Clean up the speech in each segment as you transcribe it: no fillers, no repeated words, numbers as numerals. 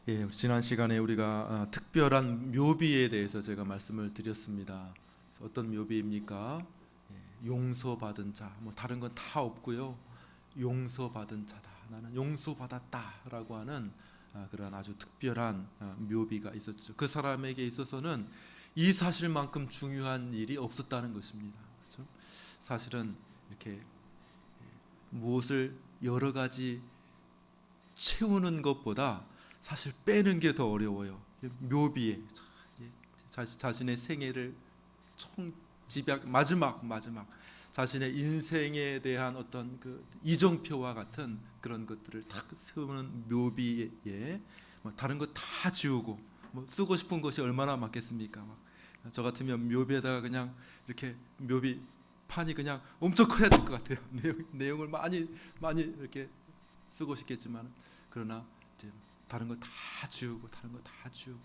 예, 지난 시간에 우리가 특별한 묘비에 대해서 제가 말씀을 드렸습니다. 그래서 어떤 묘비입니까? 용서받은 자, 뭐 다른 건 다 없고요. 용서받은 자다. 나는 용서받았다라고 하는 그런 아주 특별한 묘비가 있었죠. 그 사람에게 있어서는 이 사실만큼 중요한 일이 없었다는 것입니다. 그렇죠? 사실은 이렇게 무엇을 여러 가지 채우는 것보다 사실 빼는 게 더 어려워요. 묘비에 자신의 생애를 총집약 마지막 자신의 인생에 대한 어떤 그 이정표와 같은 그런 것들을 딱 세우는 묘비에 뭐 다른 거 다 지우고 뭐 쓰고 싶은 것이 얼마나 많겠습니까? 저 같으면 묘비에다가 그냥 이렇게 묘비 판이 그냥 엄청 커야 될 것 같아요. 내용을 많이 이렇게 쓰고 싶겠지만 그러나 이제 다른 거 다 지우고 다른 거 다 지우고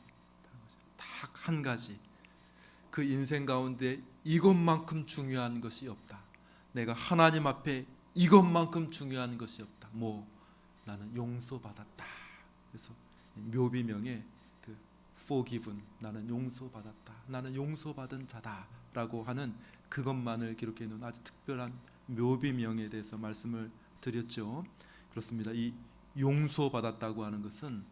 딱 한 가지 그 인생 가운데 이것만큼 중요한 것이 없다. 내가 하나님 앞에 이것만큼 중요한 것이 없다. 뭐 나는 용서받았다. 그래서 묘비명에 그 forgiven 나는 용서받았다. 나는 용서받은 자다라고 하는 그것만을 기록해 놓은 아주 특별한 묘비명에 대해서 말씀을 드렸죠. 그렇습니다. 이 용서받았다고 하는 것은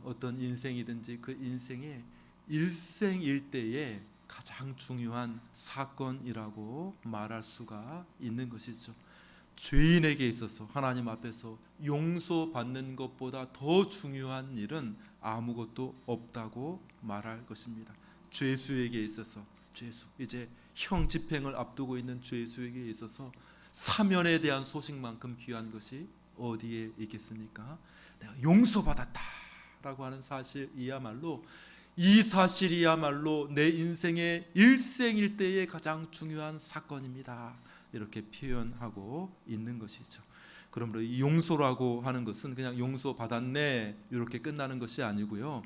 어떤 인생이든지 그 인생의 일생일대의 가장 중요한 사건이라고 말할 수가 있는 것이죠. 죄인에게 있어서 하나님 앞에서 용서받는 것보다 더 중요한 일은 아무것도 없다고 말할 것입니다. 죄수에게 있어서 이제 형 집행을 앞두고 있는 죄수에게 있어서 사면에 대한 소식만큼 귀한 것이 어디에 있겠습니까? 내가 용서받았다라고 하는 사실이야말로 이 사실이야말로 내 인생의 일생일대의 가장 중요한 사건입니다. 이렇게 표현하고 있는 것이죠. 그러므로 이 용서라고 하는 것은 그냥 용서받았네 이렇게 끝나는 것이 아니고요.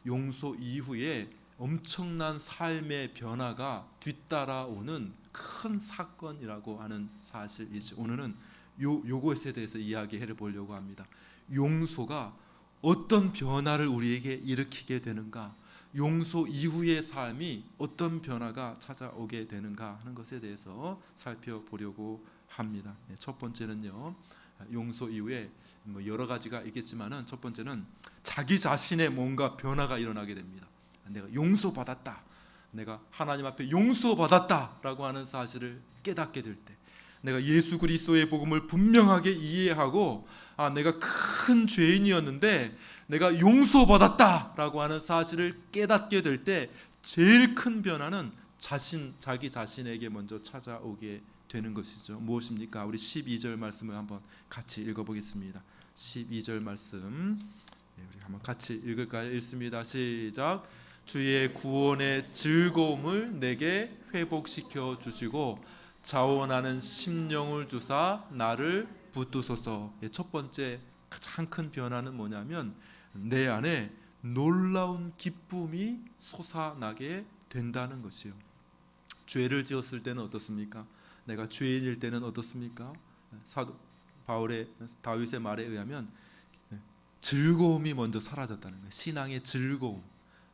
용서 이후에 엄청난 삶의 변화가 뒤따라오는 큰 사건이라고 하는 사실이죠. 오늘은 요것에 대해서 이야기해 보려고 합니다. 용서가 어떤 변화를 우리에게 일으키게 되는가, 용서 이후의 삶이 어떤 변화가 찾아오게 되는가 하는 것에 대해서 살펴보려고 합니다. 첫 번째는요, 용서 이후에 뭐 여러 가지가 있겠지만은 첫 번째는 자기 자신의 뭔가 변화가 일어나게 됩니다. 내가 용서받았다, 내가 하나님 앞에 용서받았다라고 하는 사실을 깨닫게 될 때, 내가 예수 그리스도의 복음을 분명하게 이해하고 내가 큰 죄인이었는데 내가 용서받았다라고 하는 사실을 깨닫게 될 때 제일 큰 변화는 자기 자신에게 먼저 찾아오게 되는 것이죠. 무엇입니까? 우리 12절 말씀을 한번 같이 읽어보겠습니다. 12절 말씀 우리 한번 같이 읽을까요? 읽습니다. 시작. 주의 구원의 즐거움을 내게 회복시켜 주시고 자원하는 심령을 주사 나를 붙드소서. 첫 번째 가장 큰 변화는 뭐냐면 내 안에 놀라운 기쁨이 솟아나게 된다는 것이요. 죄를 지었을 때는 어떻습니까? 내가 죄인일 때는 어떻습니까? 사도 다윗의 말에 의하면 즐거움이 먼저 사라졌다는 거예요. 신앙의 즐거움,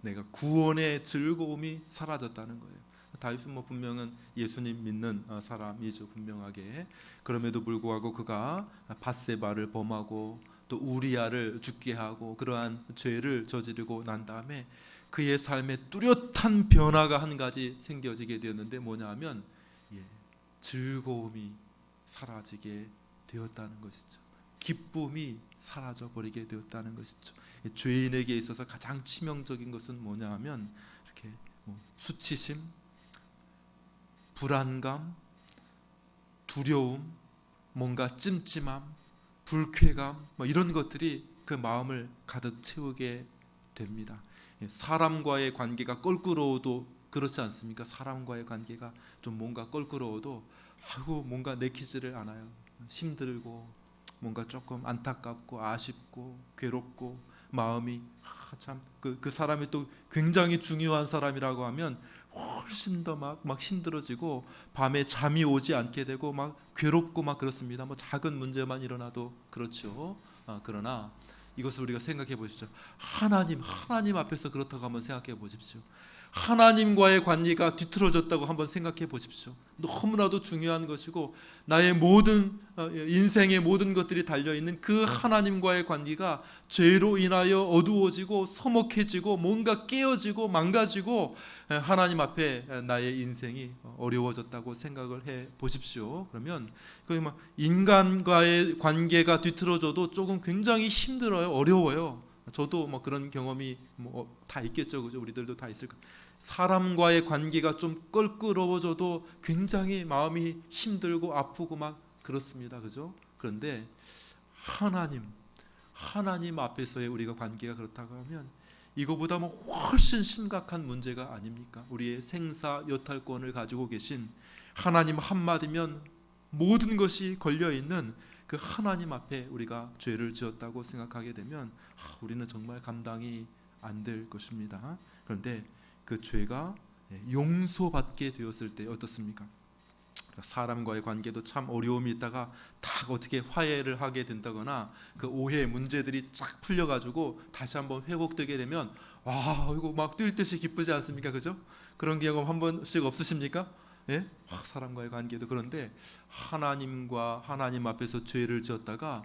내가 구원의 즐거움이 사라졌다는 거예요. 다윗은 뭐 분명은 예수님 믿는 사람이죠, 분명하게. 그럼에도 불구하고 그가 밧세바를 범하고 또 우리아를 죽게 하고 그러한 죄를 저지르고 난 다음에 그의 삶에 뚜렷한 변화가 한 가지 생겨지게 되었는데 뭐냐 하면 즐거움이 사라지게 되었다는 것이죠. 기쁨이 사라져 버리게 되었다는 것이죠. 죄인에게 있어서 가장 치명적인 것은 뭐냐 하면 이렇게 수치심, 불안감, 두려움, 뭔가 찜찜함, 불쾌감 이런 것들이 그 마음을 가득 채우게 됩니다. 사람과의 관계가 껄끄러워도 그렇지 않습니까? 사람과의 관계가 좀 뭔가 껄끄러워도 뭔가 내키지를 않아요. 힘들고 뭔가 조금 안타깝고 아쉽고 괴롭고 마음이 참 그 사람이 또 굉장히 중요한 사람이라고 하면 훨씬 더 막 힘들어지고 밤에 잠이 오지 않게 되고 막 괴롭고 막 그렇습니다. 뭐 작은 문제만 일어나도 그렇죠. 그러나 이것을 우리가 생각해 보십시오. 하나님 앞에서 그렇다고 한번 생각해 보십시오. 하나님과의 관계가 뒤틀어졌다고 한번 생각해 보십시오. 너무나도 중요한 것이고 나의 모든 인생의 모든 것들이 달려있는 그 하나님과의 관계가 죄로 인하여 어두워지고 서먹해지고 뭔가 깨어지고 망가지고 하나님 앞에 나의 인생이 어려워졌다고 생각을 해 보십시오. 그러면 인간과의 관계가 뒤틀어져도 조금 굉장히 힘들어요. 어려워요. 저도 그런 경험이 다 있겠죠. 그죠? 우리들도 다 있을 거예요. 사람과의 관계가 좀 껄끄러워져도 굉장히 마음이 힘들고 아프고 막 그렇습니다. 그죠? 그런데 하나님 앞에서의 우리가 관계가 그렇다고 하면 이거보다 훨씬 심각한 문제가 아닙니까? 우리의 생사 여탈권을 가지고 계신 하나님 한마디면 모든 것이 걸려있는 그 하나님 앞에 우리가 죄를 지었다고 생각하게 되면 우리는 정말 감당이 안 될 것입니다. 그런데 그 죄가 용서받게 되었을 때 어떻습니까? 사람과의 관계도 참 어려움이 있다가 딱 어떻게 화해를 하게 된다거나 그 오해 문제들이 쫙 풀려가지고 다시 한번 회복되게 되면 이거 막 뛸 듯이 기쁘지 않습니까? 그죠? 그런 경험 한 번씩 없으십니까? 예? 사람과의 관계도 그런데 하나님 앞에서 죄를 지었다가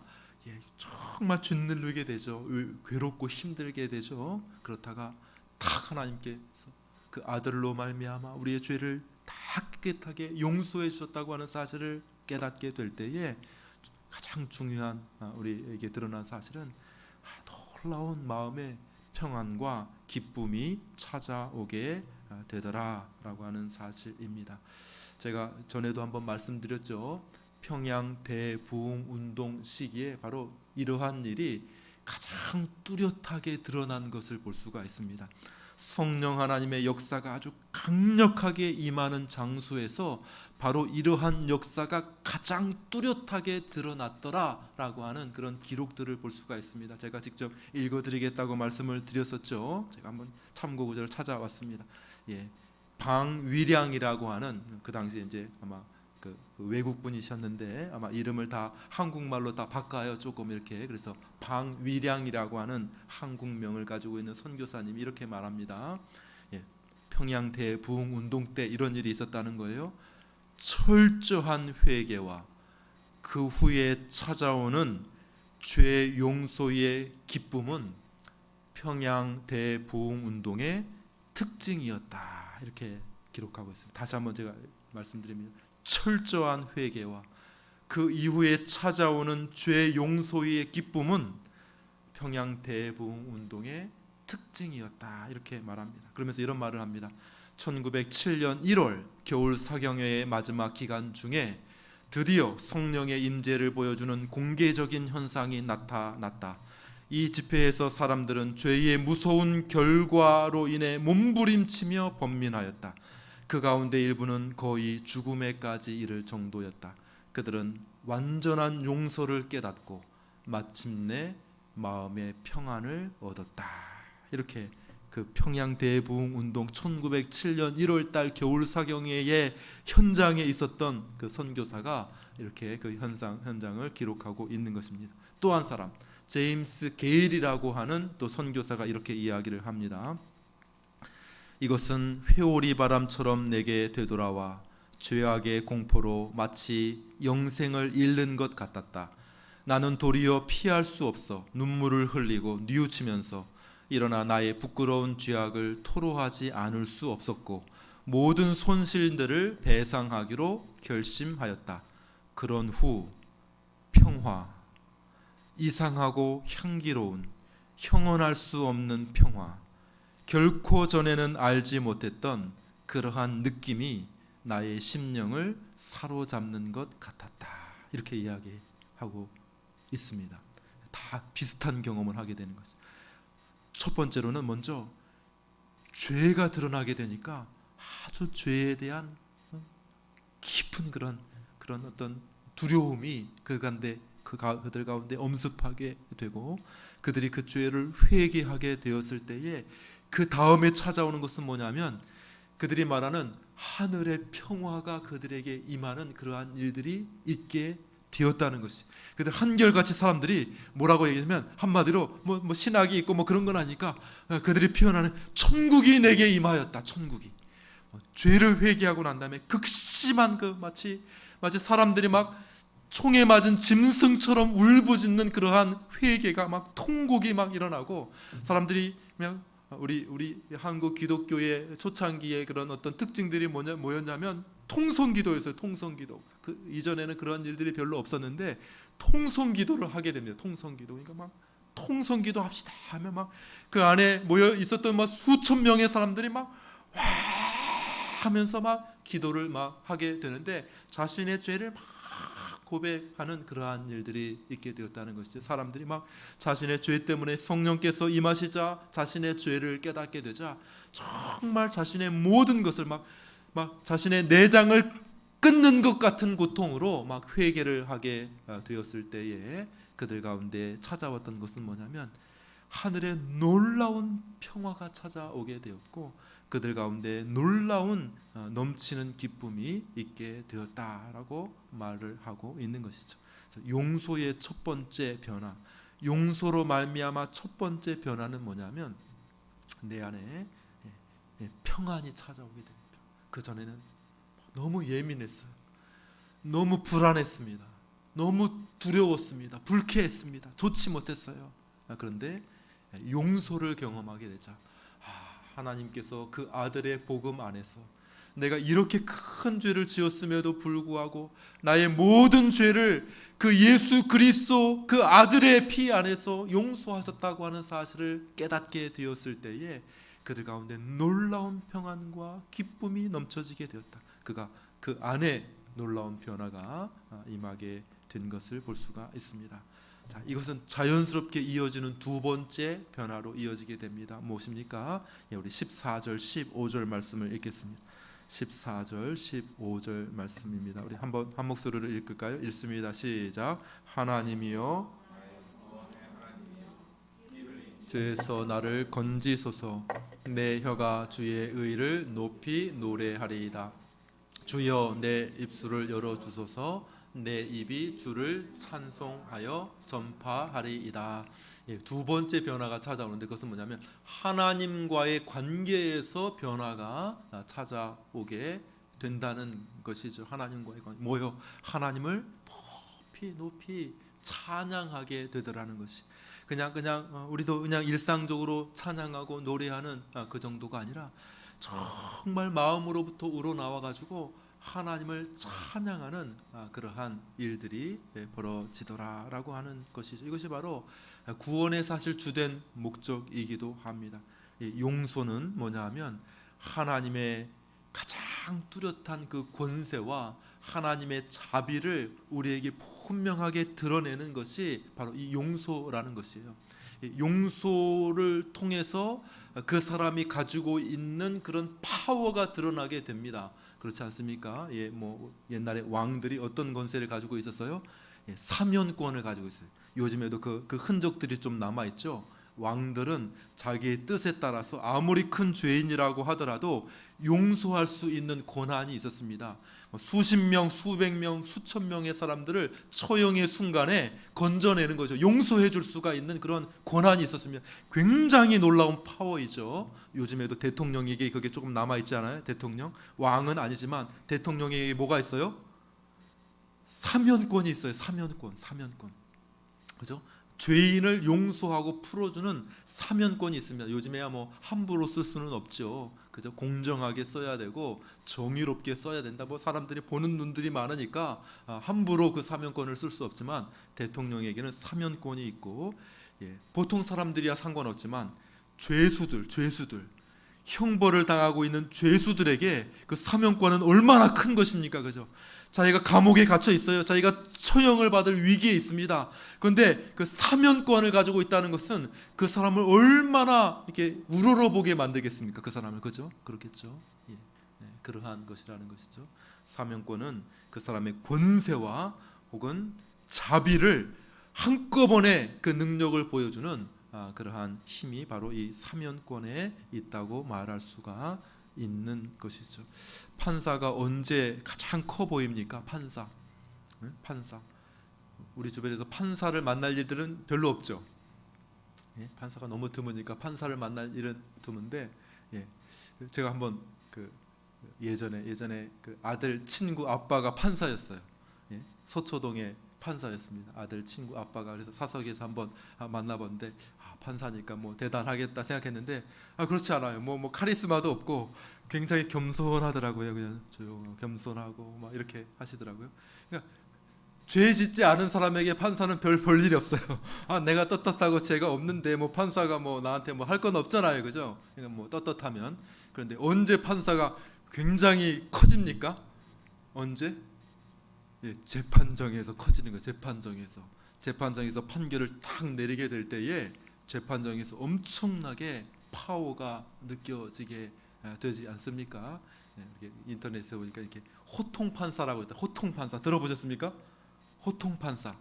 정말 짓누르게 되죠. 괴롭고 힘들게 되죠. 그렇다가 딱 하나님께서 그 아들로 말미암아 우리의 죄를 다 깨끗하게 용서해 주셨다고 하는 사실을 깨닫게 될 때에 가장 중요한 우리에게 드러난 사실은 놀라운 마음의 평안과 기쁨이 찾아오게 되더라라고 하는 사실입니다. 제가 전에도 한번 말씀드렸죠. 평양 대부흥 운동 시기에 바로 이러한 일이 가장 뚜렷하게 드러난 것을 볼 수가 있습니다. 성령 하나님의 역사가 아주 강력하게 임하는 장소에서 바로 이러한 역사가 가장 뚜렷하게 드러났더라라고 하는 그런 기록들을 볼 수가 있습니다. 제가 직접 읽어드리겠다고 말씀을 드렸었죠. 제가 한번 참고 구절을 찾아왔습니다. 방위량이라고 하는 그 당시에 이제 아마 그 외국 분이셨는데 아마 이름을 다 한국말로 다 바꿔요. 조금 이렇게. 그래서 방위량이라고 하는 한국명을 가지고 있는 선교사님이 이렇게 말합니다. 평양 대부흥 운동 때 이런 일이 있었다는 거예요. 철저한 회개와 그 후에 찾아오는 죄 용서의 기쁨은 평양 대부흥 운동의 특징이었다. 이렇게 기록하고 있습니다. 다시 한번 제가 말씀드립니다. 철저한 회개와 그 이후에 찾아오는 죄 용서의 기쁨은 평양 대부흥 운동의 특징이었다. 이렇게 말합니다. 그러면서 이런 말을 합니다. 1907년 1월 겨울 사경회의 마지막 기간 중에 드디어 성령의 임재를 보여주는 공개적인 현상이 나타났다. 이 집회에서 사람들은 죄의 무서운 결과로 인해 몸부림치며 번민하였다. 그 가운데 일부는 거의 죽음에까지 이를 정도였다. 그들은 완전한 용서를 깨닫고 마침내 마음의 평안을 얻었다. 이렇게 그 평양 대부흥 운동 1907년 1월 달 겨울 사경회의 현장에 있었던 그 선교사가 이렇게 그 현장을 기록하고 있는 것입니다. 또 한 사람 제임스 게일이라고 하는 또 선교사가 이렇게 이야기를 합니다. 이것은 회오리 바람처럼 내게 되돌아와 죄악의 공포로 마치 영생을 잃는 것 같았다. 나는 도리어 피할 수 없어 눈물을 흘리고 뉘우치면서 일어나 나의 부끄러운 죄악을 토로하지 않을 수 없었고 모든 손실들을 배상하기로 결심하였다. 그런 후 평화, 이상하고 향기로운 형언할 수 없는 평화, 결코 전에는 알지 못했던 그러한 느낌이 나의 심령을 사로잡는 것 같았다. 이렇게 이야기하고 있습니다. 다 비슷한 경험을 하게 되는 거죠. 첫 번째로는 먼저 죄가 드러나게 되니까 아주 죄에 대한 깊은 그런 어떤 두려움이 그들 가운데 엄습하게 되고 그들이 그 죄를 회개하게 되었을 때에 그 다음에 찾아오는 것은 뭐냐면 그들이 말하는 하늘의 평화가 그들에게 임하는 그러한 일들이 있게 되었다는 것이. 그들 한결같이 사람들이 뭐라고 얘기하면 한마디로 뭐 신학이 있고 뭐 그런 건 아니까 그들이 표현하는 천국이 내게 임하였다. 천국이. 죄를 회개하고 난 다음에 극심한 그 마치 사람들이 막 총에 맞은 짐승처럼 울부짖는 그러한 회개가 막 통곡이 막 일어나고 사람들이 그냥 우리 한국 기독교의 초창기의 그런 어떤 특징들이 뭐였냐면 통성기도였어요. 통성기도. 그 이전에는 그런 일들이 별로 없었는데 통성기도를 하게 됩니다. 통성기도. 그러니까 막 통성기도 합시다 하면 막 그 안에 모여 있었던 막 수천 명의 사람들이 막 와 하면서 막 기도를 막 하게 되는데 자신의 죄를 막 고백하는 그러한 일들이 있게 되었다는 것이죠. 사람들이 막 자신의 죄 때문에 성령께서 임하시자 자신의 죄를 깨닫게 되자 정말 자신의 모든 것을 막 자신의 내장을 끊는 것 같은 고통으로 막 회개를 하게 되었을 때에 그들 가운데 찾아왔던 것은 뭐냐면 하늘의 놀라운 평화가 찾아오게 되었고 그들 가운데 놀라운 넘치는 기쁨이 있게 되었다라고 말을 하고 있는 것이죠. 그래서 용서의 첫 번째 변화, 용서로 말미암아 첫 번째 변화는 뭐냐면 내 안에 평안이 찾아오게 됩니다. 그 전에는 너무 예민했어요. 너무 불안했습니다. 너무 두려웠습니다. 불쾌했습니다. 좋지 못했어요. 그런데 용서를 경험하게 되자 하나님께서 그 아들의 복음 안에서 내가 이렇게 큰 죄를 지었음에도 불구하고 나의 모든 죄를 그 예수 그리스도 그 아들의 피 안에서 용서하셨다고 하는 사실을 깨닫게 되었을 때에 그들 가운데 놀라운 평안과 기쁨이 넘쳐지게 되었다. 그가 그 안에 놀라운 변화가 임하게 된 것을 볼 수가 있습니다. 자, 이것은 자연스럽게 이어지는 두 번째 변화로 이어지게 됩니다. 무엇입니까? 우리 14절, 15절 말씀을 읽겠습니다. 14절, 15절 말씀입니다. 우리 한번 한 목소리로 읽을까요? 읽습니다. 시작. 하나님이여 죄에서 나를 건지소서. 내 혀가 주의 의를 높이 노래하리이다. 주여 내 입술을 열어주소서. 내 입이 주를 찬송하여 전파하리이다. 두 번째 변화가 찾아오는데 그것은 뭐냐면 하나님과의 관계에서 변화가 찾아오게 된다는 것이죠. 하나님과의 관계. 뭐요? 하나님을 높이 찬양하게 되더라는 것이. 그냥 우리도 그냥 일상적으로 찬양하고 노래하는 그 정도가 아니라 정말 마음으로부터 우러나와 가지고 하나님을 찬양하는 그러한 일들이 벌어지더라라고 하는 것이죠. 이것이 바로 구원의 사실 주된 목적이기도 합니다. 용서는 뭐냐 하면 하나님의 가장 뚜렷한 그 권세와 하나님의 자비를 우리에게 분명하게 드러내는 것이 바로 이 용서라는 것이에요. 용서를 통해서 그 사람이 가지고 있는 그런 파워가 드러나게 됩니다. 그렇지 않습니까? 뭐 옛날에 왕들이 어떤 권세를 가지고 있었어요? 사면권을 가지고 있어요. 요즘에도 그 흔적들이 좀 남아 있죠. 왕들은 자기의 뜻에 따라서 아무리 큰 죄인이라고 하더라도 용서할 수 있는 권한이 있었습니다. 수십 명, 수백 명, 수천 명의 사람들을 처형의 순간에 건져내는 거죠. 용서해 줄 수가 있는 그런 권한이 있었습니다. 굉장히 놀라운 파워이죠. 요즘에도 대통령에게 그게 조금 남아있지 않아요? 대통령? 왕은 아니지만 대통령에게 뭐가 있어요? 사면권이 있어요. 사면권. 그죠? 죄인을 용서하고 풀어주는 사면권이 있습니다. 요즘에야 뭐 함부로 쓸 수는 없죠. 그죠? 공정하게 써야 되고 정의롭게 써야 된다. 뭐 사람들이 보는 눈들이 많으니까 함부로 그 사면권을 쓸 수 없지만 대통령에게는 사면권이 있고 보통 사람들이야 상관없지만 죄수들 형벌을 당하고 있는 죄수들에게 그 사면권은 얼마나 큰 것입니까? 그죠? 자기가 감옥에 갇혀 있어요. 자기가 처형을 받을 위기에 있습니다. 그런데 그 사면권을 가지고 있다는 것은 그 사람을 얼마나 이렇게 우러러보게 만들겠습니까? 그 사람을. 그죠? 그렇겠죠. 그러한 것이라는 것이죠. 사면권은 그 사람의 권세와 혹은 자비를 한꺼번에 그 능력을 보여주는 그러한 힘이 바로 이 사면권에 있다고 말할 수가 있는 것이죠. 판사가 언제 가장 커 보입니까? 판사. 우리 주변에서 판사를 만날 일들은 별로 없죠. 예? 판사가 너무 드무니까 판사를 만날 일은 드문데, 예. 제가 한번 예전에 그 아들 친구 아빠가 판사였어요. 예? 서초동의 판사였습니다. 아들 친구 아빠가. 그래서 사석에서 한번 만나봤는데, 판사니까 뭐 대단하겠다 생각했는데, 그렇지 않아요. 뭐 카리스마도 없고 굉장히 겸손하더라고요. 그냥 조용하고 겸손하고 막 이렇게 하시더라고요. 그러니까 죄 짓지 않은 사람에게 판사는 별 일이 없어요. 내가 떳떳하고 죄가 없는데 뭐 판사가 뭐 나한테 뭐 할 건 없잖아요, 그죠? 그러니까 뭐 떳떳하면. 그런데 언제 판사가 굉장히 커집니까? 언제? 예, 재판정에서 커지는 거예요. 재판정에서 판결을 딱 내리게 될 때에 재판정에서 엄청나게 파워가 느껴지게 되지 않습니까? 예, 이렇게 인터넷에 보니까 이렇게 호통 판사라고 있다. 호통 판사 들어보셨습니까? 호통 판사.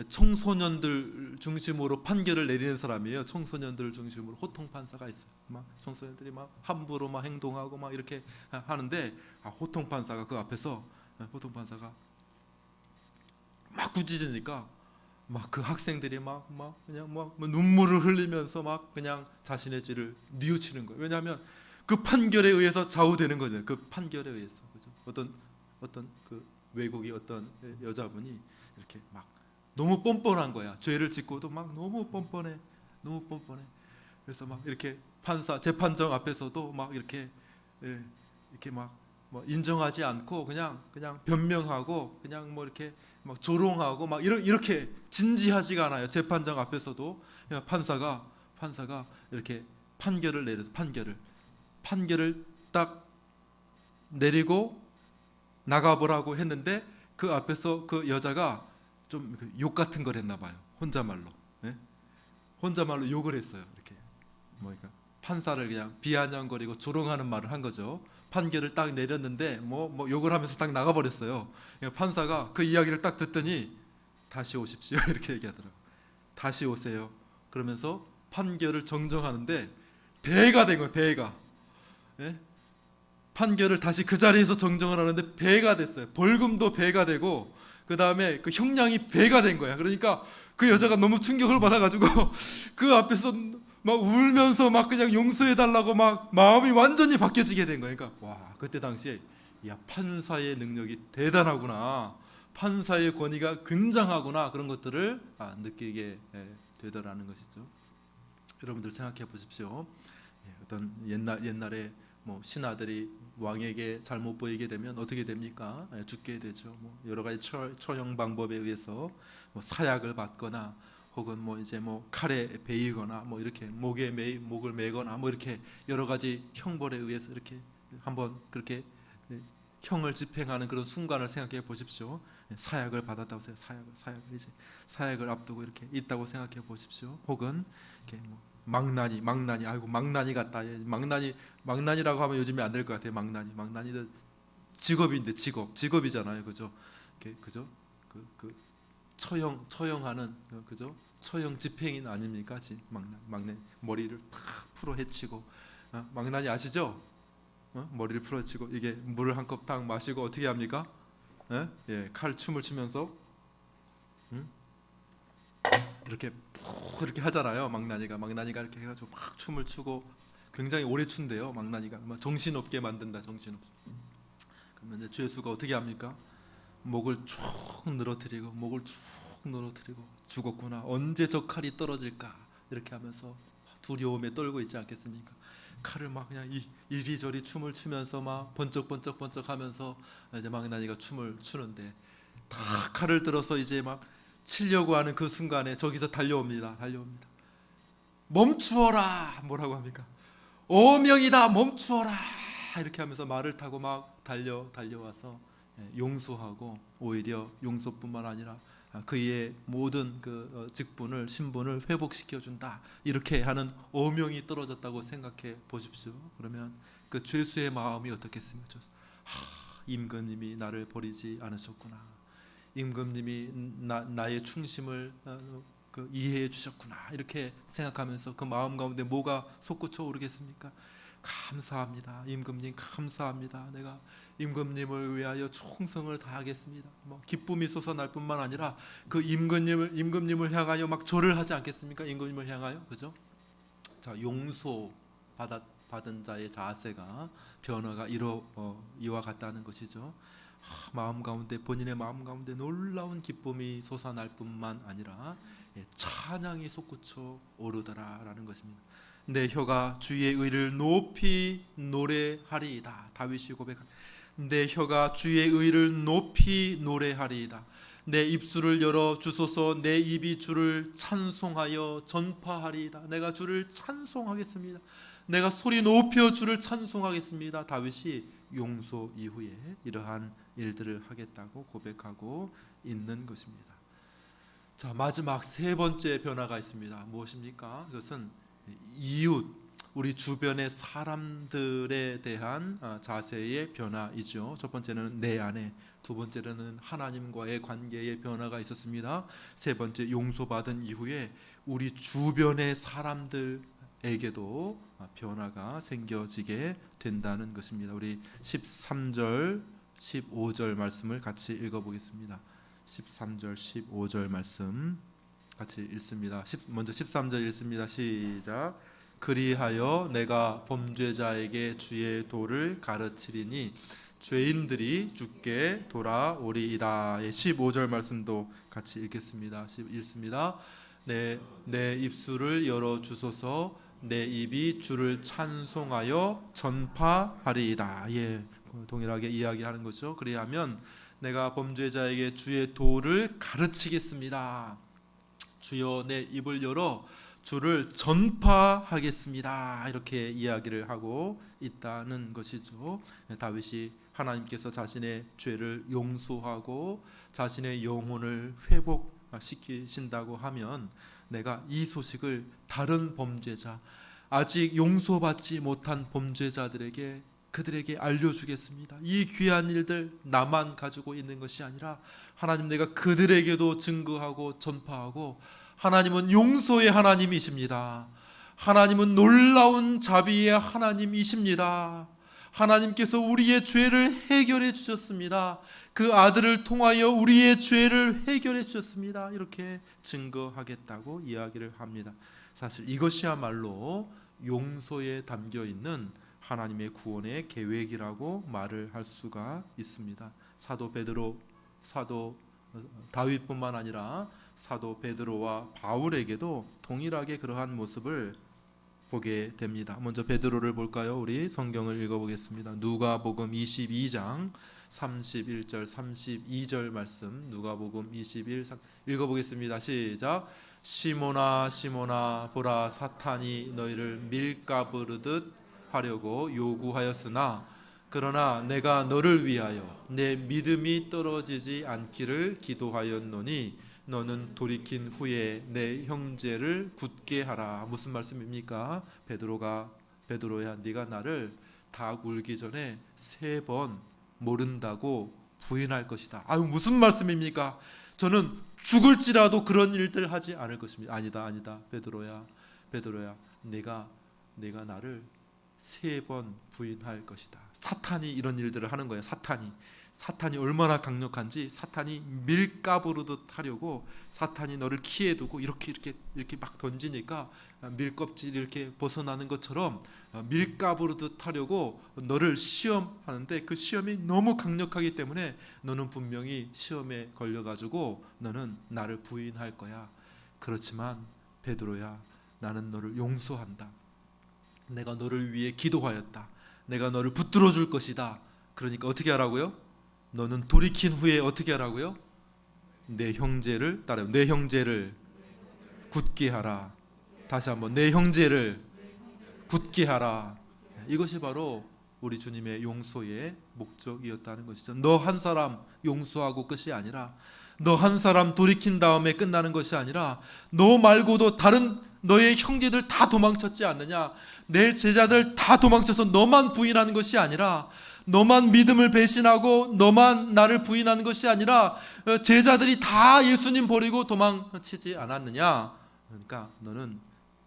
청소년들 중심으로 판결을 내리는 사람이에요. 청소년들 중심으로 호통 판사가 있어요. 막 청소년들이 막 함부로 막 행동하고 막 이렇게 하는데, 호통 판사가 그 앞에서, 호통 판사가 막 꾸짖으니까 막 그 학생들이 막 그냥 막 눈물을 흘리면서 막 그냥 자신의 죄를 뉘우치는 거예요. 왜냐하면 그 판결에 의해서 좌우되는 거죠. 그 판결에 의해서, 그죠? 어떤 그 외국의 어떤 여자분이 이렇게 막 너무 뻔뻔한 거야. 죄를 짓고도 막 너무 뻔뻔해. 그래서 막 이렇게 재판정 앞에서도 막 이렇게 막 뭐 인정하지 않고 그냥 변명하고 그냥 뭐 이렇게 막 조롱하고 막 이렇게 진지하지가 않아요. 재판장 앞에서도 그냥 판사가 이렇게 판결을 내려서 판결을 딱 내리고 나가보라고 했는데, 그 앞에서 그 여자가 좀 욕 같은 걸 했나 봐요. 혼자말로. 예? 혼자말로 욕을 했어요. 이렇게 그러니까 판사를 그냥 비아냥거리고 조롱하는 말을 한 거죠. 판결을 딱 내렸는데 뭐 욕을 하면서 딱 나가버렸어요. 판사가 그 이야기를 딱 듣더니 다시 오십시오 이렇게 얘기하더라고요. 다시 오세요. 그러면서 판결을 정정하는데 배가 된 거예요. 배가. 예? 판결을 다시 그 자리에서 정정을 하는데 배가 됐어요. 벌금도 배가 되고 그 다음에 그 형량이 배가 된 거야. 그러니까 그 여자가 너무 충격을 받아가지고 그 앞에서 막 울면서 막 그냥 용서해달라고 막 마음이 완전히 바뀌어지게 된 거예요. 그러니까 와, 그때 당시에 야, 판사의 능력이 대단하구나, 판사의 권위가 굉장하구나, 그런 것들을 느끼게 되더라는 것이죠. 여러분들 생각해 보십시오. 어떤 옛날에 뭐 신하들이 왕에게 잘못 보이게 되면 어떻게 됩니까? 죽게 되죠. 뭐 여러 가지 처형 방법에 의해서 뭐 사약을 받거나 혹은 뭐 이제 뭐 칼에 베이거나 뭐 이렇게 목을 매거나 뭐 이렇게 여러 가지 형벌에 의해서 이렇게 한번 그렇게 형을 집행하는 그런 순간을 생각해 보십시오. 사약을 받았다고 해서 사약을 앞두고 이렇게 있다고 생각해 보십시오. 혹은 이렇게 뭐 망나니 아이고 망나니 같다. 망나니라고 하면 요즘에 안 될 것 같아요. 망나니는 직업인데 직업이잖아요, 그죠? 그죠? 그 처형하는, 그죠? 처형 집행인 아닙니까? 망나니 머리를 탁 풀어 헤치고, 망나니 아시죠? 머리를 풀어 헤치고 이게 물을 한 컵 딱 마시고 어떻게 합니까? 칼 춤을 추면서 이렇게 푹 이렇게 하잖아요. 망나니가 이렇게 해가지고 막 춤을 추고 굉장히 오래 춘대요. 망나니가 정신없게 만든다. 정신없게. 그러면 이제 죄수가 어떻게 합니까? 목을 쭉 늘어뜨리고 죽었구나. 언제 저 칼이 떨어질까? 이렇게 하면서 두려움에 떨고 있지 않겠습니까? 칼을 막 그냥 이리저리 춤을 추면서 막 번쩍번쩍 하면서 이제 망나니가 춤을 추는데, 다 칼을 들어서 이제 막 치려고 하는 그 순간에 저기서 달려옵니다. 멈추어라. 뭐라고 합니까? 어명이다. 멈추어라. 이렇게 하면서 말을 타고 막 달려와서 용서하고, 오히려 용서뿐만 아니라 그의 모든 그 직분을 신분을 회복시켜 준다. 이렇게 하는 어명이 떨어졌다고 생각해 보십시오. 그러면 그 죄수의 마음이 어떻겠습니까? 임금님이 나를 버리지 않으셨구나. 임금님이 나의 충심을 이해해 주셨구나. 이렇게 생각하면서 그 마음 가운데 뭐가 솟구쳐 오르겠습니까? 감사합니다. 임금님 감사합니다. 내가 임금님을 위하여 충성을 다하겠습니다. 기쁨이 솟아날 뿐만 아니라 그 임금님을 향하여 막 절을 하지 않겠습니까? 임금님을 향하여, 그죠? 자, 용서 받은 자의 자세가 변화가 이와 같다는 것이죠. 마음 가운데, 본인의 마음 가운데 놀라운 기쁨이 솟아날 뿐만 아니라 찬양이 솟구쳐 오르더라라는 것입니다. 내 혀가 주의 의를 높이 노래하리이다. 다윗이 고백합니다. 내 혀가 주의 의를 높이 노래하리이다. 내 입술을 열어 주소서. 내 입이 주를 찬송하여 전파하리이다. 내가 주를 찬송하겠습니다. 내가 소리 높여 주를 찬송하겠습니다. 다윗이 용서 이후에 이러한 일들을 하겠다고 고백하고 있는 것입니다. 자, 마지막 세 번째 변화가 있습니다. 무엇입니까? 그것은 이웃, 우리 주변의 사람들에 대한 자세의 변화이죠. 첫 번째는 내 안에, 두 번째는 하나님과의 관계의 변화가 있었습니다. 세 번째, 용서받은 이후에 우리 주변의 사람들에게도 변화가 생겨지게 된다는 것입니다. 우리 13절, 15절 말씀을 같이 읽어보겠습니다. 13절, 15절 말씀 같이 읽습니다. 먼저 13절 읽습니다. 시작. 그리하여 내가 범죄자에게 주의 도를 가르치리니 죄인들이 주께 돌아오리이다. 15절 말씀도 같이 읽겠습니다. 읽습니다. 내 입술을 열어 주소서. 내 입이 주를 찬송하여 전파하리이다. 동일하게 이야기하는 것이죠. 그리하면 내가 범죄자에게 주의 도를 가르치겠습니다. 주여 내 입을 열어 주를 전파하겠습니다. 이렇게 이야기를 하고 있다는 것이죠. 다윗이 하나님께서 자신의 죄를 용서하고 자신의 영혼을 회복시키신다고 하면 내가 이 소식을 다른 범죄자, 아직 용서받지 못한 범죄자들에게 그들에게 알려주겠습니다. 이 귀한 일들 나만 가지고 있는 것이 아니라 하나님, 내가 그들에게도 증거하고 전파하고, 하나님은 용서의 하나님이십니다. 하나님은 놀라운 자비의 하나님이십니다. 하나님께서 우리의 죄를 해결해 주셨습니다. 그 아들을 통하여 우리의 죄를 해결해 주셨습니다. 이렇게 증거하겠다고 이야기를 합니다. 사실 이것이야말로 용서에 담겨 있는 하나님의 구원의 계획이라고 말을 할 수가 있습니다. 사도 다윗뿐만 아니라 사도 베드로와 바울에게도 동일하게 그러한 모습을 보게 됩니다. 먼저 베드로를 볼까요? 우리 성경을 읽어보겠습니다. 누가복음 22장 31절 32절 말씀, 누가복음 21 읽어보겠습니다. 시작. 시몬아 시몬아, 보라 사탄이 너희를 밀가부르듯 하려고 요구하였으나 그러나 내가 너를 위하여 내 믿음이 떨어지지 않기를 기도하였노니 너는 돌이킨 후에 내 형제를 굳게 하라. 무슨 말씀입니까? 베드로야, 네가 나를 닭 울기 전에 3번 모른다고 부인할 것이다. 무슨 말씀입니까? 저는 죽을지라도 그런 일들 하지 않을 것입니다. 아니다 베드로야, 네가 나를 3번 부인할 것이다. 사탄이 이런 일들을 하는 거예요. 사탄이 얼마나 강력한지, 사탄이 밀가부르듯 하려고, 사탄이 너를 키에 두고 이렇게 막 던지니까 밀껍질이 이렇게 벗어나는 것처럼 밀가부르듯 하려고 너를 시험하는데, 그 시험이 너무 강력하기 때문에 너는 분명히 시험에 걸려가지고 너는 나를 부인할 거야. 그렇지만 베드로야, 나는 너를 용서한다. 내가 너를 위해 기도하였다. 내가 너를 붙들어 줄 것이다. 그러니까 어떻게 하라고요? 너는 돌이킨 후에 어떻게 하라고요? 내 형제를 따라요. 내 형제를 굳게 하라. 다시 한번, 내 형제를 굳게 하라. 이것이 바로 우리 주님의 용서의 목적이었다는 것이죠. 너 한 사람 용서하고 끝이 아니라, 너 한 사람 돌이킨 다음에 끝나는 것이 아니라, 너 말고도 다른 너의 형제들 다 도망쳤지 않느냐? 내 제자들 다 도망쳐서 너만 부인하는 것이 아니라, 너만 믿음을 배신하고 너만 나를 부인하는 것이 아니라 제자들이 다 예수님 버리고 도망치지 않았느냐? 그러니까 너는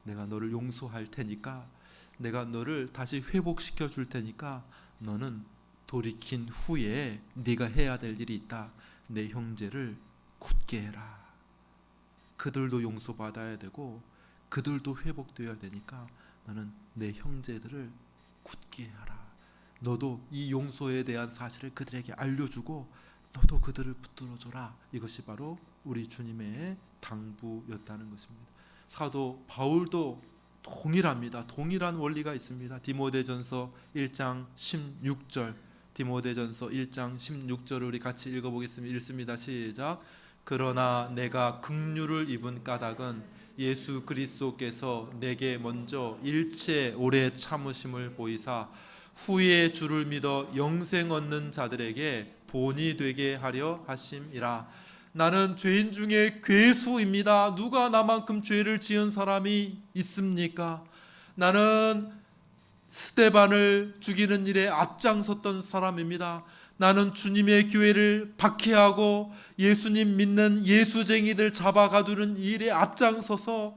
내가 너를 용서할 테니까, 내가 너를 다시 회복시켜 줄 테니까 너는 돌이킨 후에 네가 해야 될 일이 있다. 내 형제를 굳게 해라. 그들도 용서받아야 되고 그들도 회복되어야 되니까 너는 내 형제들을 굳게 하라. 너도 이 용서에 대한 사실을 그들에게 알려주고 너도 그들을 붙들어줘라. 이것이 바로 우리 주님의 당부였다는 것입니다. 사도 바울도 동일합니다. 동일한 원리가 있습니다. 디모데전서 1장 16절, 디모데전서 1장 16절을 우리 같이 읽어보겠습니다. 읽습니다. 시작. 그러나 내가 긍휼을 입은 까닭은 예수 그리스도께서 내게 먼저 일체 오래 참으심을 보이사 후에 주를 믿어 영생 얻는 자들에게 본이 되게 하려 하심이라. 나는 죄인 중에 괴수입니다. 누가 나만큼 죄를 지은 사람이 있습니까? 나는 스데반을 죽이는 일에 앞장섰던 사람입니다. 나는 주님의 교회를 박해하고 예수님 믿는 예수쟁이들 잡아가두는 일에 앞장서서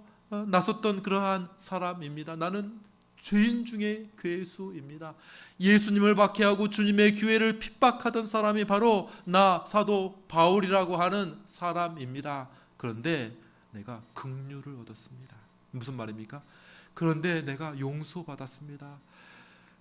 나섰던 그러한 사람입니다. 나는 죄인 중에 괴수입니다. 예수님을 박해하고 주님의 교회를 핍박하던 사람이 바로 나 사도 바울이라고 하는 사람입니다. 그런데 내가 긍휼을 얻었습니다. 무슨 말입니까? 그런데 내가 용서받았습니다.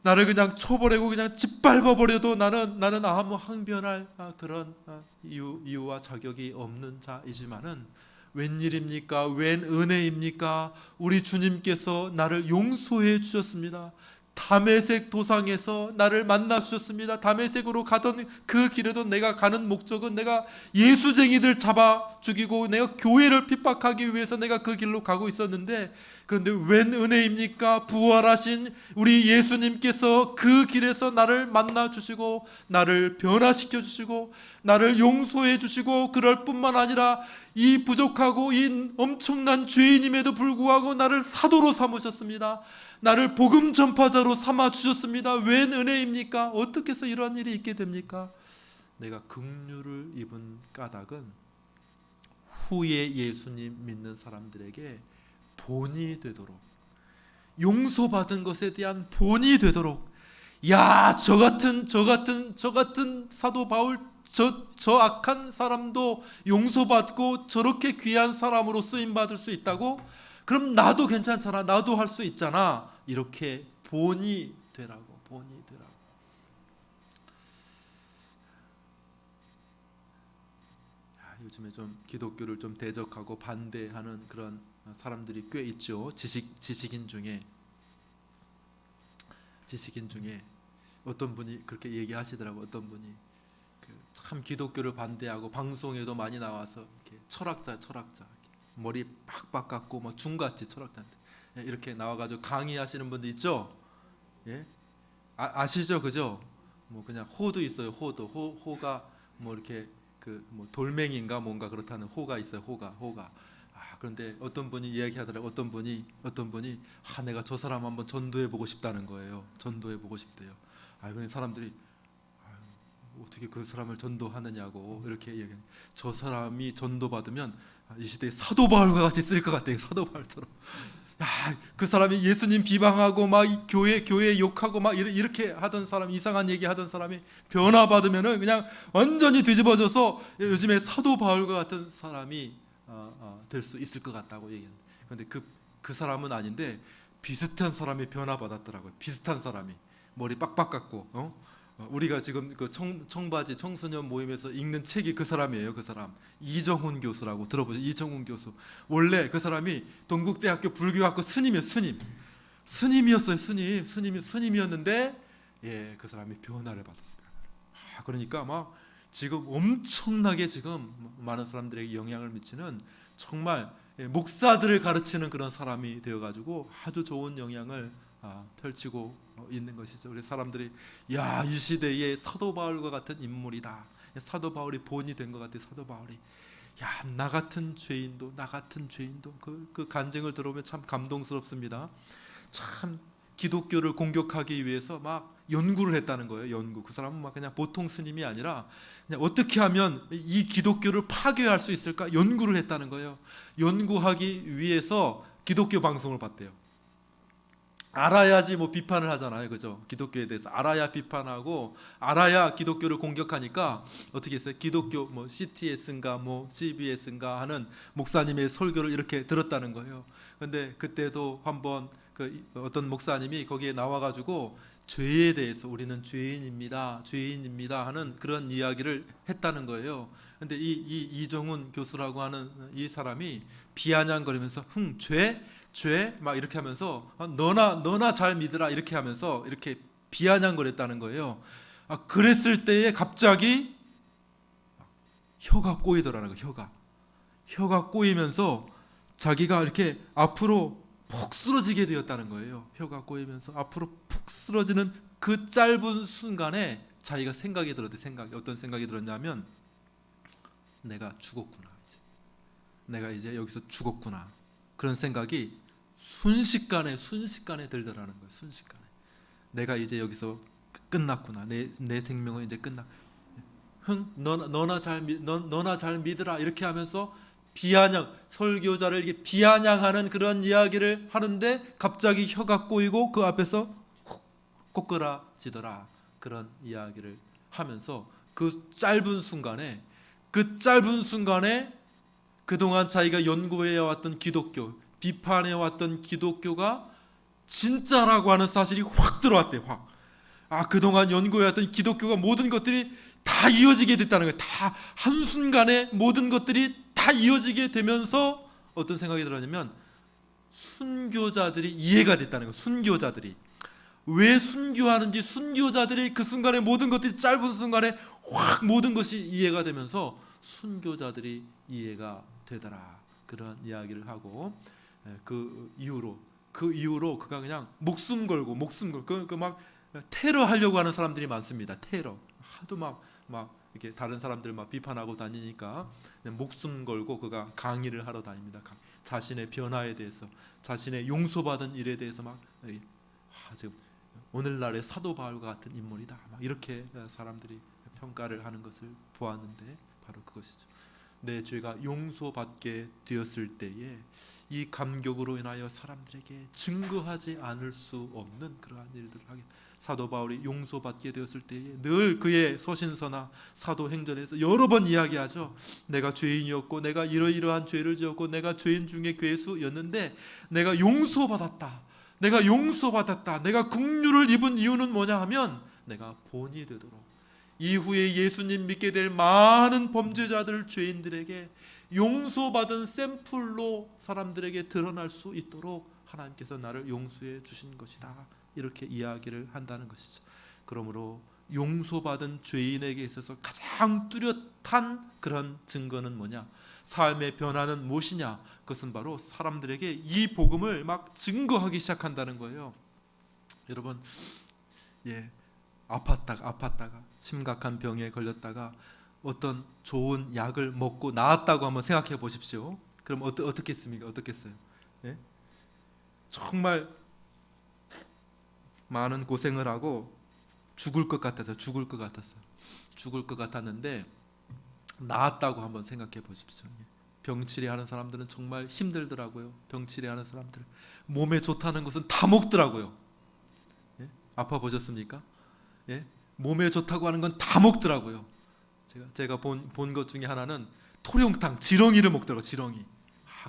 나를 그냥 쳐버리고 그냥 짓밟아버려도 나는 아무 항변할 그런 이유와 자격이 없는 자이지만은 웬일입니까? 웬 은혜입니까? 우리 주님께서 나를 용서해 주셨습니다. 다메섹 도상에서 나를 만나 주셨습니다. 다메섹으로 가던 그 길에도 내가 가는 목적은 내가 예수쟁이들 잡아 죽이고 내가 교회를 핍박하기 위해서 내가 그 길로 가고 있었는데, 그런데 웬 은혜입니까? 부활하신 우리 예수님께서 그 길에서 나를 만나 주시고 나를 변화시켜 주시고 나를 용서해 주시고, 그럴 뿐만 아니라 이 부족하고 이 엄청난 죄인임에도 불구하고 나를 사도로 삼으셨습니다. 나를 복음 전파자로 삼아 주셨습니다. 웬 은혜입니까? 어떻게 해서 이러한 일이 있게 됩니까? 내가 긍휼을 입은 까닭은 후에 예수님 믿는 사람들에게 본이 되도록, 용서받은 것에 대한 본이 되도록, 야, 저 같은 사도 바울, 저 악한 사람도 용서받고 저렇게 귀한 사람으로 쓰임받을 수 있다고? 그럼 나도 괜찮잖아, 나도 할 수 있잖아. 이렇게 본이 되라고. 요즘에 좀 기독교를 좀 대적하고 반대하는 그런 사람들이 꽤 있죠. 지식인 중에 어떤 분이 그렇게 얘기하시더라고. 어떤 분이 참 기독교를 반대하고 방송에도 많이 나와서 이렇게 철학자 머리 빡빡 깎고 막 중같이 철학자인데 이렇게 나와가지고 강의하시는 분들 있죠. 예, 아시죠, 그죠? 뭐 그냥 호도 있어요. 호가 뭐 이렇게 뭐 돌멩이인가 뭔가 그렇다는 호가 있어요. 호가. 그런데 어떤 분이 이야기하더라고. 어떤 분이 내가 저 사람 한번 전도해 보고 싶다는 거예요. 전도해 보고 싶대요. 그런 사람들이 어떻게 그 사람을 전도하느냐고 이렇게 얘기해요. 저 사람이 전도받으면 이 시대에 사도 바울과 같이 쓸 것 같아요. 사도 바울처럼. 그 사람이 예수님 비방하고 막 교회 욕하고 막 이렇게 하던 사람, 이상한 얘기 하던 사람이 변화받으면은 그냥 완전히 뒤집어져서 요즘에 사도 바울과 같은 사람이 될 수 있을 것 같다고 얘기했는데, 그런데 그 사람은 아닌데 비슷한 사람이 변화받았더라고요. 비슷한 사람이 머리 빡빡 깎고 우리가 지금 그 청바지 청소년 모임에서 읽는 책이 그 사람이에요. 그 사람 이정훈 교수라고 들어보죠. 이정훈 교수. 원래 그 사람이 동국대학교 불교학과 스님이었어요. 스님이었는데 그 사람이 변화를 받았어요. 그러니까 막 지금 엄청나게 지금 많은 사람들에게 영향을 미치는, 정말 목사들을 가르치는 그런 사람이 되어가지고 아주 좋은 영향을 펼치고 있는 것이죠. 그래서 사람들이 이 시대에 사도 바울과 같은 인물이다. 사도 바울이 본이 된 것 같아. 사도 바울이 나 같은 죄인도 그 간증을 들어보면 참 감동스럽습니다. 참 기독교를 공격하기 위해서 막 연구를 했다는 거예요. 연구. 그 사람은 막 그냥 보통 스님이 아니라 그냥 어떻게 하면 이 기독교를 파괴할 수 있을까 연구를 했다는 거예요. 연구하기 위해서 기독교 방송을 봤대요. 알아야지 뭐 비판을 하잖아요, 그죠? 기독교에 대해서 알아야 비판하고 알아야 기독교를 공격하니까 어떻게 했어요? 기독교 뭐 CTS인가 뭐 CBS인가 하는 목사님의 설교를 이렇게 들었다는 거예요. 근데 그때도 한번 그 어떤 목사님이 거기에 나와가지고 죄에 대해서 우리는 죄인입니다 하는 그런 이야기를 했다는 거예요. 근데 이 이종훈 교수라고 하는 이 사람이 비아냥거리면서 죄 막 이렇게 하면서 너나 잘 믿으라 이렇게 하면서 이렇게 비아냥거렸다는 거예요. 그랬을 때에 갑자기 혀가 꼬이더라는 거예요. 혀가 꼬이면서 자기가 이렇게 앞으로 푹 쓰러지게 되었다는 거예요. 혀가 꼬이면서 앞으로 푹 쓰러지는 그 짧은 순간에 자기가 생각이 들었대. 어떤 생각이 들었냐면 내가 죽었구나. 내가 이제 여기서 죽었구나. 그런 생각이 순식간에 들더라는 거예요. 순식간에. 내가 이제 여기서 끝났구나. 내 생명은 이제 끝나. 너나 잘 믿으라 이렇게 하면서 설교자를 이렇게 비아냥하는 그런 이야기를 하는데 갑자기 혀가 꼬이고 그 앞에서 꼬꾸라지더라. 그런 이야기를 하면서 그 짧은 순간에 그동안 자기가 연구해왔던 기독교, 비판해왔던 기독교가 진짜라고 하는 사실이 확 들어왔대요. 확. 그동안 연구해왔던 기독교가 모든 것들이 다 이어지게 됐다는 거예요. 다 한순간에 모든 것들이 다 이어지게 되면서 어떤 생각이 들었냐면 순교자들이 이해가 됐다는 거예요. 순교자들이 왜 순교하는지, 순교자들이 그 순간에 모든 것들이 짧은 순간에 확 모든 것이 이해가 되면서 순교자들이 이해가 되더라. 그런 이야기를 하고 그 이후로 그가 그냥 목숨 걸고 막 테러 하려고 하는 사람들이 많습니다. 테러 하도 막 이렇게 다른 사람들 막 비판하고 다니니까 목숨 걸고 그가 강의를 하러 다닙니다. 자신의 변화에 대해서, 자신의 용서받은 일에 대해서 막 지금 오늘날의 사도 바울과 같은 인물이다. 막 이렇게 사람들이 평가를 하는 것을 보았는데 바로 그것이죠. 내 죄가 용서받게 되었을 때에 이 감격으로 인하여 사람들에게 증거하지 않을 수 없는 그러한 일들을 하게. 사도 바울이 용서받게 되었을 때에 늘 그의 서신서나 사도행전에서 여러 번 이야기하죠. 내가 죄인이었고 내가 이러이러한 죄를 지었고 내가 죄인 중에 괴수였는데 내가 용서받았다. 내가 긍휼을 입은 이유는 뭐냐 하면 내가 본이 되도록 이후에 예수님 믿게 될 많은 범죄자들, 죄인들에게 용서받은 샘플로 사람들에게 드러날 수 있도록 하나님께서 나를 용서해 주신 것이다. 이렇게 이야기를 한다는 것이죠. 그러므로 용서받은 죄인에게 있어서 가장 뚜렷한 그런 증거는 뭐냐? 삶의 변화는 무엇이냐? 그것은 바로 사람들에게 이 복음을 막 증거하기 시작한다는 거예요. 여러분, 아팠다가 심각한 병에 걸렸다가 어떤 좋은 약을 먹고 나았다고 한번 생각해 보십시오. 그럼 어떻겠습니까? 어떻겠어요? 정말 많은 고생을 하고 죽을 것 같았는데 나았다고 한번 생각해 보십시오. 병치레하는 사람들은 정말 힘들더라고요. 병치레하는 사람들 몸에 좋다는 것은 다 먹더라고요. 아파 보셨습니까? 몸에 좋다고 하는 건 다 먹더라고요. 제가 본 것 중에 하나는 토룡탕, 지렁이를 먹더라고요. 지렁이.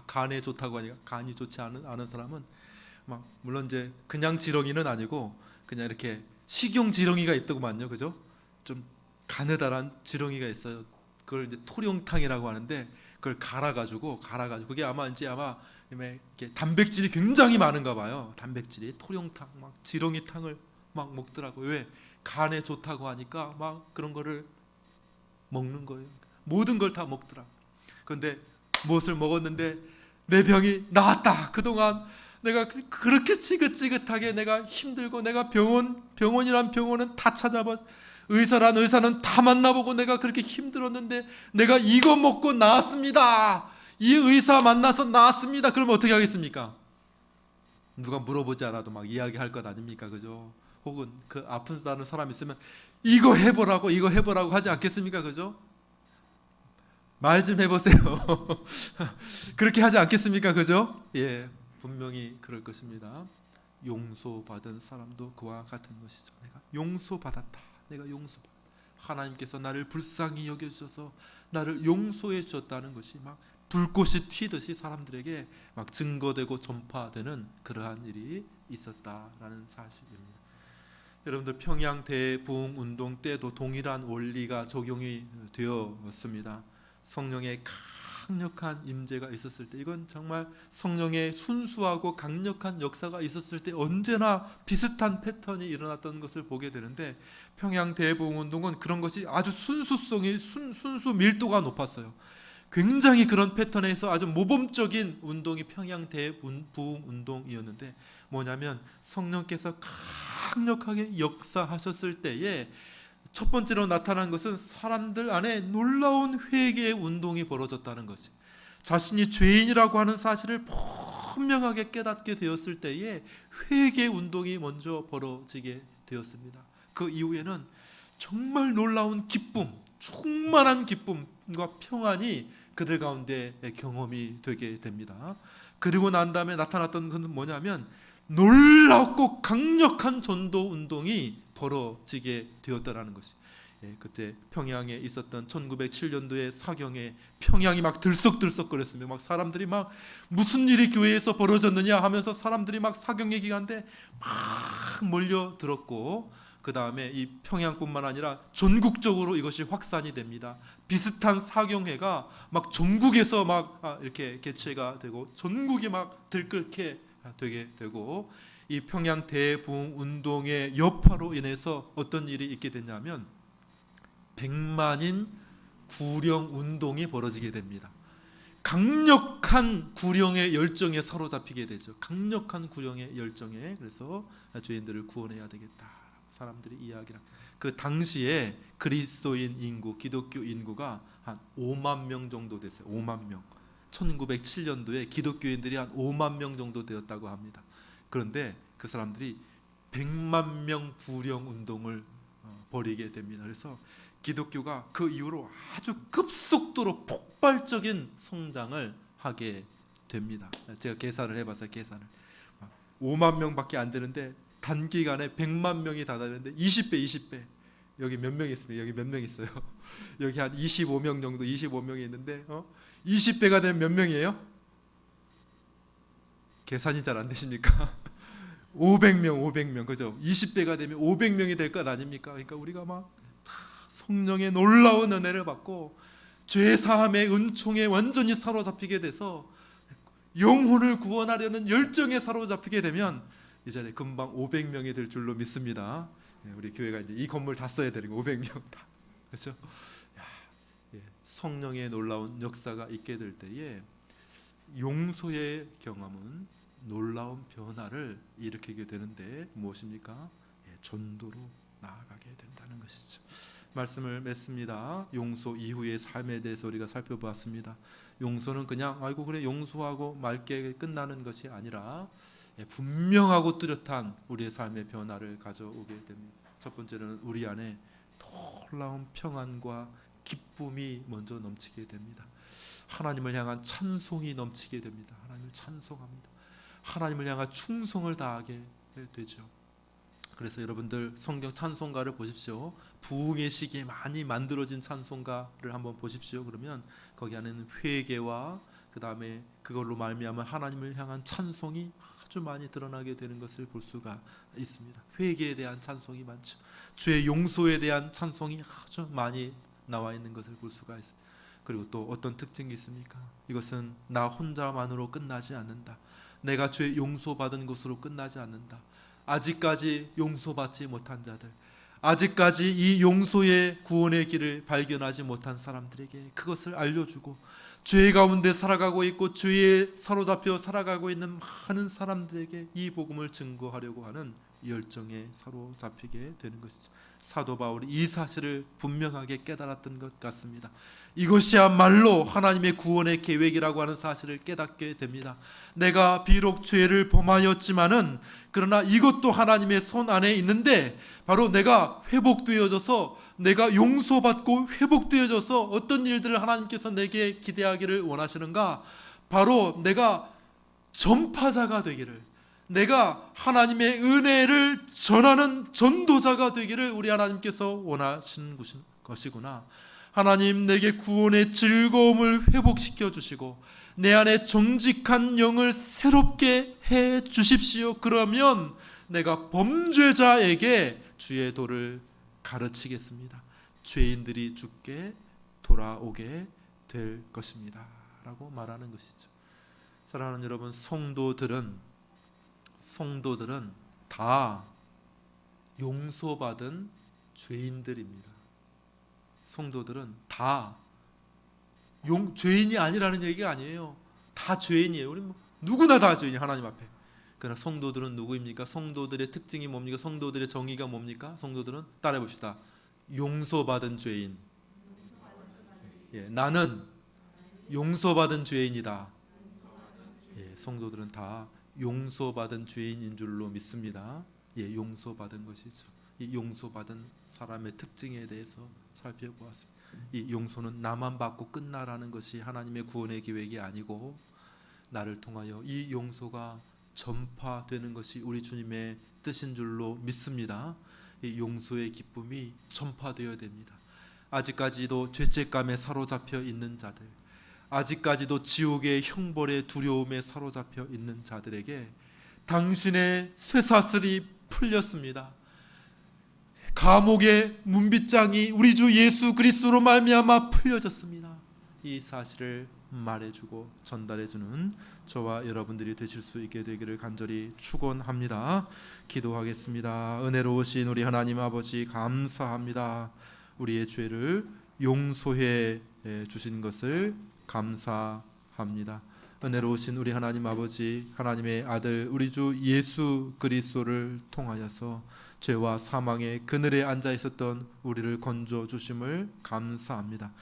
간에 좋다고 하니까 간이 좋지 않은 사람은 막 물론 이제 그냥 지렁이는 아니고 그냥 이렇게 식용 지렁이가 있더구만요. 그죠? 좀 가느다란 지렁이가 있어요. 그걸 이제 토룡탕이라고 하는데 그걸 갈아가지고 그게 아마 이렇게 단백질이 굉장히 많은가 봐요. 단백질이 토룡탕 막 지렁이탕을 막 먹더라고요. 왜? 간에 좋다고 하니까 막 그런 거를 먹는 거예요. 모든 걸 다 먹더라. 그런데 무엇을 먹었는데 내 병이 나았다. 그동안 내가 그렇게 지긋지긋하게 내가 힘들고 내가 병원이란 병원은 다 찾아봐, 의사는 다 만나보고 내가 그렇게 힘들었는데 내가 이거 먹고 나았습니다. 이 의사 만나서 나았습니다. 그러면 어떻게 하겠습니까? 누가 물어보지 않아도 막 이야기할 것 아닙니까? 그죠? 혹은 그 아픈 사람 있으면 이거 해보라고 하지 않겠습니까? 그죠? 말 좀 해보세요. 그렇게 하지 않겠습니까? 그죠? 분명히 그럴 것입니다. 용서받은 사람도 그와 같은 것이죠. 내가 용서받았다. 내가 용서받았다. 하나님께서 나를 불쌍히 여겨주셔서 나를 용서해 주셨다는 것이 막 불꽃이 튀듯이 사람들에게 막 증거되고 전파되는 그러한 일이 있었다라는 사실입니다. 여러분들 평양 대부흥 운동 때도 동일한 원리가 적용이 되었습니다. 성령의 강력한 임재가 있었을 때, 이건 정말 성령의 순수하고 강력한 역사가 있었을 때 언제나 비슷한 패턴이 일어났던 것을 보게 되는데, 평양 대부흥 운동은 그런 것이 아주 순수 밀도가 높았어요. 굉장히 그런 패턴에서 아주 모범적인 운동이 평양 대부흥 운동이었는데, 뭐냐면 성령께서 강력하게 역사하셨을 때에 첫 번째로 나타난 것은 사람들 안에 놀라운 회개의 운동이 벌어졌다는 것이, 자신이 죄인이라고 하는 사실을 분명하게 깨닫게 되었을 때에 회개의 운동이 먼저 벌어지게 되었습니다. 그 이후에는 정말 놀라운 기쁨, 충만한 기쁨과 평안이 그들 가운데 경험이 되게 됩니다. 그리고 난 다음에 나타났던 것은 뭐냐면 놀랍고 강력한 전도 운동이 벌어지게 되었다라는 것이, 그때 평양에 있었던 1907년도에 사경에 평양이 막 들썩들썩거렸습니다. 막 사람들이 막 무슨 일이 교회에서 벌어졌느냐 하면서 사람들이 막 사경에 기간데 막 몰려들었고, 그 다음에 이 평양뿐만 아니라 전국적으로 이것이 확산이 됩니다. 비슷한 사경회가 막 전국에서 막 이렇게 개최가 되고 전국이 막 들끓게 되게 되고, 이 평양 대부흥 운동의 여파로 인해서 어떤 일이 있게 됐냐면 100만인 구령 운동이 벌어지게 됩니다. 강력한 구령의 열정에 사로잡히게 되죠. 강력한 구령의 열정에. 그래서 죄인들을 구원해야 되겠다, 사람들이 이야기를. 그 당시에 그리스도인 인구, 기독교 인구가 한 5만 명 정도 됐어요. 5만 명. 1907년도에 기독교인들이 한 5만 명 정도 되었다고 합니다. 그런데 그 사람들이 100만 명 구령 운동을 벌이게 됩니다. 그래서 기독교가 그 이후로 아주 급속도로 폭발적인 성장을 하게 됩니다. 제가 계산을 해봤어요. 5만 명밖에 안 되는데 단기간에 100만 명이 다다르는데 20배. 여기 몇 명 있습니까? 여기 몇 명 있어요? 여기 한 25명 정도, 25명이 있는데 20배가 되면 몇 명이에요? 계산이 잘 안 되십니까? 500명, 그죠? 20배가 되면 500명이 될 것 아닙니까? 그러니까 우리가 막 성령의 놀라운 은혜를 받고 죄 사함의 은총에 완전히 사로잡히게 돼서 영혼을 구원하려는 열정에 사로잡히게 되면 이 자리에 금방 500명이 될 줄로 믿습니다. 우리 교회가 이제 이 건물 다 써야 되는 거, 500명 다, 그렇죠? 성령의 놀라운 역사가 있게 될 때에 용서의 경험은 놀라운 변화를 일으키게 되는데 무엇입니까? 전도로 나아가게 된다는 것이죠. 말씀을 맺습니다. 용서 이후의 삶에 대해서 우리가 살펴보았습니다. 용서는 그냥 아이고 그래 용서하고 맑게 끝나는 것이 아니라 분명하고 뚜렷한 우리의 삶의 변화를 가져오게 됩니다. 첫 번째는 우리 안에 놀라운 평안과 기쁨이 먼저 넘치게 됩니다. 하나님을 향한 찬송이 넘치게 됩니다. 하나님을 찬송합니다. 하나님을 향한 충성을 다하게 되죠. 그래서 여러분들 성경 찬송가를 보십시오. 부흥의 시기에 많이 만들어진 찬송가를 한번 보십시오. 그러면 거기 안에는 회개와 그 다음에 그걸로 말미암아 하나님을 향한 찬송이 아주 많이 드러나게 되는 것을 볼 수가 있습니다. 회개에 대한 찬송이 많죠. 죄 용서에 대한 찬송이 아주 많이 나와 있는 것을 볼 수가 있습니다. 그리고 또 어떤 특징이 있습니까? 이것은 나 혼자만으로 끝나지 않는다. 내가 죄 용서받은 것으로 끝나지 않는다. 아직까지 용서받지 못한 자들, 아직까지 이 용서의 구원의 길을 발견하지 못한 사람들에게 그것을 알려주고, 죄 가운데 살아가고 있고 죄에 사로잡혀 살아가고 있는 많은 사람들에게 이 복음을 증거하려고 하는 열정에 사로잡히게 되는 것이죠. 사도 바울이 이 사실을 분명하게 깨달았던 것 같습니다. 이것이야말로 하나님의 구원의 계획이라고 하는 사실을 깨닫게 됩니다. 내가 비록 죄를 범하였지만은 그러나 이것도 하나님의 손 안에 있는데, 바로 내가 회복되어져서 내가 용서받고 회복되어져서 어떤 일들을 하나님께서 내게 기대하기를 원하시는가? 바로 내가 전파자가 되기를, 내가 하나님의 은혜를 전하는 전도자가 되기를 우리 하나님께서 원하시는 것이구나. 하나님, 내게 구원의 즐거움을 회복시켜 주시고 내 안에 정직한 영을 새롭게 해 주십시오. 그러면 내가 범죄자에게 주의 도를 가르치겠습니다. 죄인들이 주께 돌아오게 될 것입니다 라고 말하는 것이죠. 사랑하는 여러분, 성도들은 다 용서받은 죄인들입니다. 성도들은 다 죄인이 아니라는 얘기가 아니에요. 다 죄인이에요. 우리 누구나 다 죄인이에요, 하나님 앞에. 그러나 성도들은 누구입니까? 성도들의 특징이 뭡니까? 성도들의 정의가 뭡니까? 성도들은 따라해 봅시다. 용서받은 죄인. 나는 용서받은 죄인이다. 성도들은 다 용서받은 죄인인 줄로 믿습니다. 용서받은 것이죠. 이 용서받은 사람의 특징에 대해서 살펴보았습니다. 이 용서는 나만 받고 끝나라는 것이 하나님의 구원의 계획이 아니고 나를 통하여 이 용서가 전파되는 것이 우리 주님의 뜻인 줄로 믿습니다. 이 용서의 기쁨이 전파되어야 됩니다. 아직까지도 죄책감에 사로잡혀 있는 자들, 아직까지도 지옥의 형벌의 두려움에 사로잡혀 있는 자들에게 당신의 쇠사슬이 풀렸습니다. 감옥의 문빗장이 우리 주 예수 그리스도로 말미암아 풀려졌습니다. 이 사실을 말해주고 전달해주는 저와 여러분들이 되실 수 있게 되기를 간절히 축원합니다. 기도하겠습니다. 은혜로우신 우리 하나님 아버지, 감사합니다. 우리의 죄를 용서해 주신 것을 감사합니다. 은혜로우신 우리 하나님 아버지, 하나님의 아들 우리 주 예수 그리스도를 통하여서 죄와 사망의 그늘에 앉아 있었던 우리를 건져 주심을 감사합니다.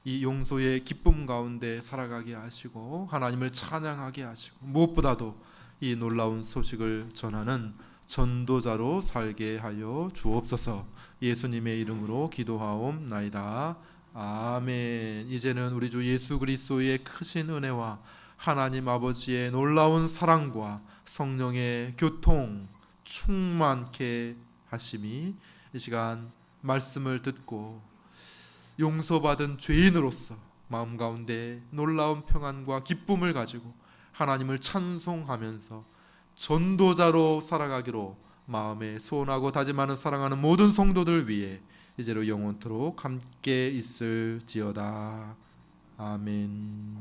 이 용서의 기쁨 가운데 살아가게 하시고 하나님을 찬양하게 하시고 무엇보다도 이 놀라운 소식을 전하는 전도자로 살게 하여 주옵소서. 예수님의 이름으로 기도하옵나이다. 아멘. 이제는 우리 주 예수 그리스도의 크신 은혜와 하나님 아버지의 놀라운 사랑과 성령의 교통 충만케 하심이 이 시간 말씀을 듣고 용서받은 죄인으로서 마음 가운데 놀라운 평안과 기쁨을 가지고 하나님을 찬송하면서 전도자로 살아가기로 마음에 소원하고 다짐하는 사랑하는 모든 성도들 위해 이제로 영원토록 함께 있을지어다. 아멘.